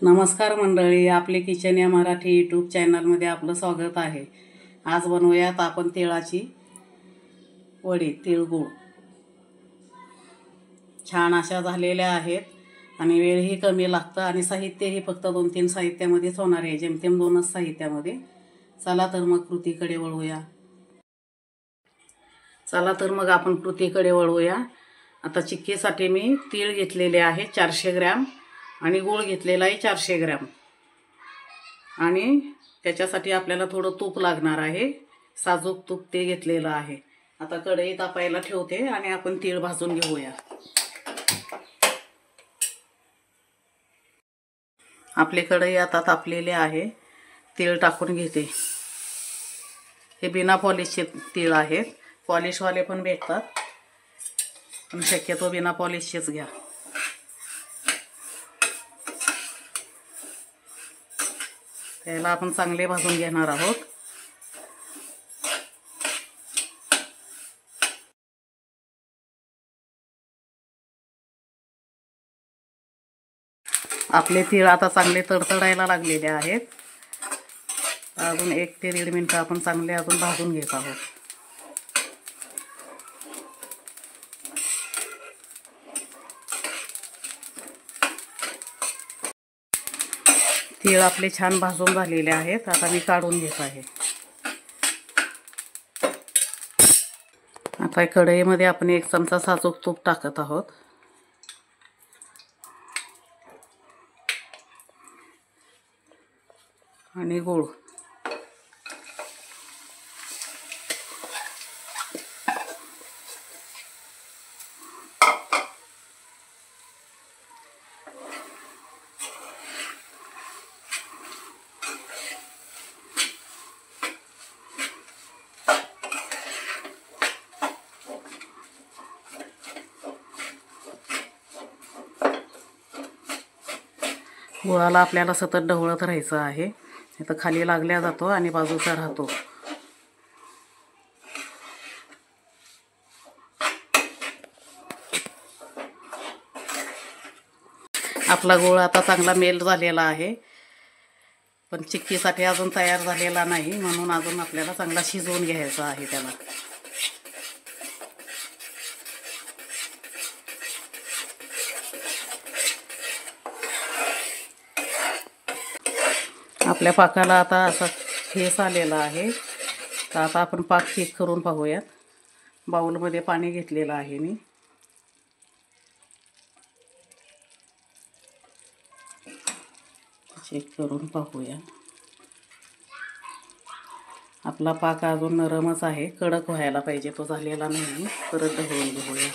नमस्कार मंडळी, आपले किचन या मराठी यूट्यूब चॅनलमध्ये आपलं स्वागत आहे। आज बनवूयात आपण तिळाची वडी, तिळगुळ। छान अशा झालेल्या आहेत आणि वेळही कमी लागतं आणि साहित्यही फक्त 2-3 साहित्यामध्येच होणार आहे, जेमतेम 2च साहित्यामध्ये। चला तर मग कृतीकडे वळूया। आपण कृतीकडे वळूया। आता चिक्कीसाठी मी तीळ घेतलेले आहे 400 ग्रॅम आणि गूळ घेतलेला आहे 400 ग्रॅम आणि त्याच्यासाठी आपल्याला थोडं तूप लागणार आहे, साजूक तूप ते घेतलेलं आहे। आता कढई तापायला ठेवते आणि आपण तीळ भाजून घेऊया। आपली कढई आता तापलेली आहे, तीळ टाकून घेते। हे बिना पॉलिशचे तीळ आहेत, पॉलिशवाले पण भेटतात, पण शक्यतो बिना पॉलिशचेच घ्या। त्याला आपण चांगले भाजून घेणार आहोत। आपले तीळ आता चांगले तडतडायला लागलेले आहेत। अजून 1 ते 1.5 मिनिट आपण चांगले अजून भाजून घेत आहोत। तीळ आपले छान भाजून झालेले आहेत, आता मी काढून घेत आहे। आता कढईमध्ये आपण 1 चमचा साजूक तूप टाकत आहोत आणि गूळ। गुळाला आपल्याला सतत ढवळत राहायचं आहे, तर खाली लागल्या जातो आणि बाजूचा राहतो। आपला गुळ आता चांगला मेल्ट झालेला आहे, पण चिक्कीसाठी अजून तयार झालेला नाही, म्हणून अजून आपल्याला चांगला शिजवून घ्यायचा आहे त्याला। आपल्या पाकाला आता असा फेस आलेला आहे, तर आता आपण पाक चेक करून पाहूयात। बाउलमध्ये पाणी घेतलेलं आहे मी, चेक करून पाहूया। आपला पाक अजून नरमच आहे, कडक व्हायला पाहिजे, तो झालेला नाही। परत ढवळून घेऊया।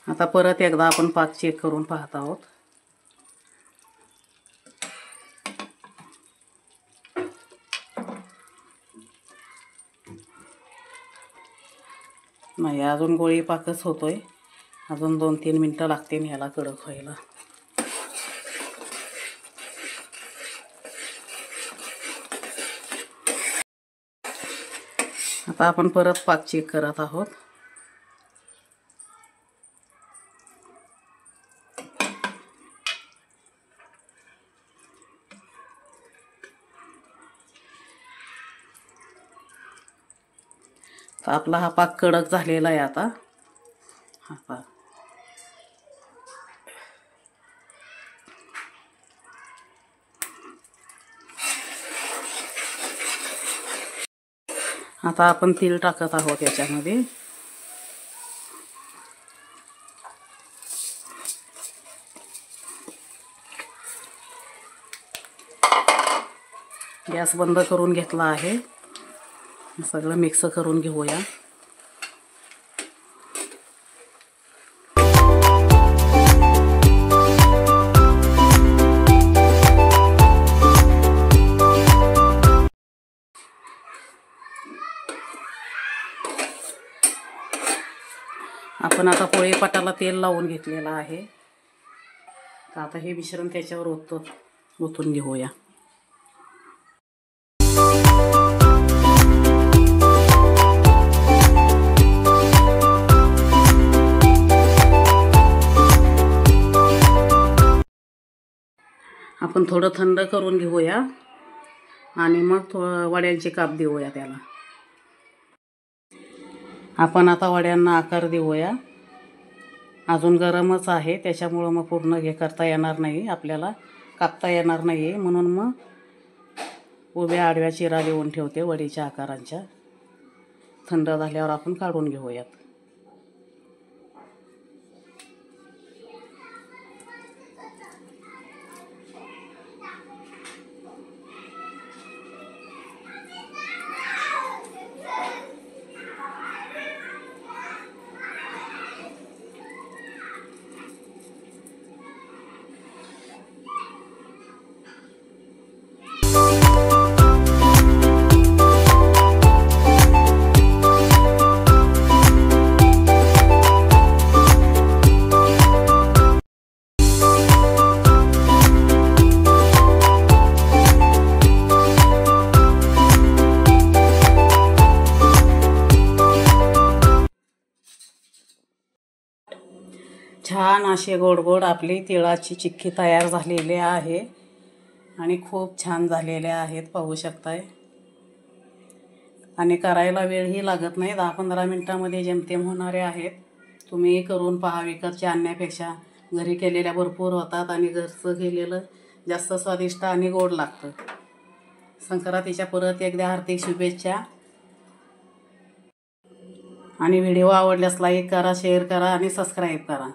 आता परत एकदा आपण पाक चेक करून पाहत आहोत। नाही, अजून गोळी पाकच होतोय, अजून 2-3 मिनिटं लागतील ह्याला कडक व्हायला। आता आपण परत पाक चेक करत आहोत। तर आपला हा पाक कडक झालेला आहे आता। आता आपण तीळ टाकत आहोत याच्यामध्ये। गॅस बंद करून घेतला आहे, सगळं मिक्स करून घेऊया। आपण आता पोळीपाटाला तेल लावून घेतलेलं आहे, तर आता हे मिश्रण त्याच्यावर ओतून घेऊया। थोडं थंड करून घेऊया आणि मग वड्यांची काप देऊया त्याला. आपण आता वड्यांना आकार देऊया. अजून गरमच आहे त्याच्यामुळं मग पूर्ण हे करता येणार नाही, आपल्याला कापता येणार नाही, म्हणून मग उभ्या आडव्या चिरा देऊन ठेवते वडीच्या आकारांच्या. थंड झाल्यावर आपण काढून घेऊयात. छान असे गोड गोड आपली तिळाची चिक्की तयार झालेली आहे आणि खूप छान झालेले आहेत, पाहू शकताय. आणि करायला वेळही लागत नाही, 10-15 मिनटामध्ये जेमतेम होणारे आहेत. तुम्ही करून पहा, विकतच्या आणण्यापेक्षा घरी केलेल्या भरपूर होतात आणि घरचं केलेलं जास्त स्वादिष्ट आणि गोड लागतं. संक्रांतीच्या परत एकदा हार्दिक शुभेच्छा. आणि व्हिडिओ आवडल्यास लाईक करा, शेअर करा आणि सबस्क्राईब करा.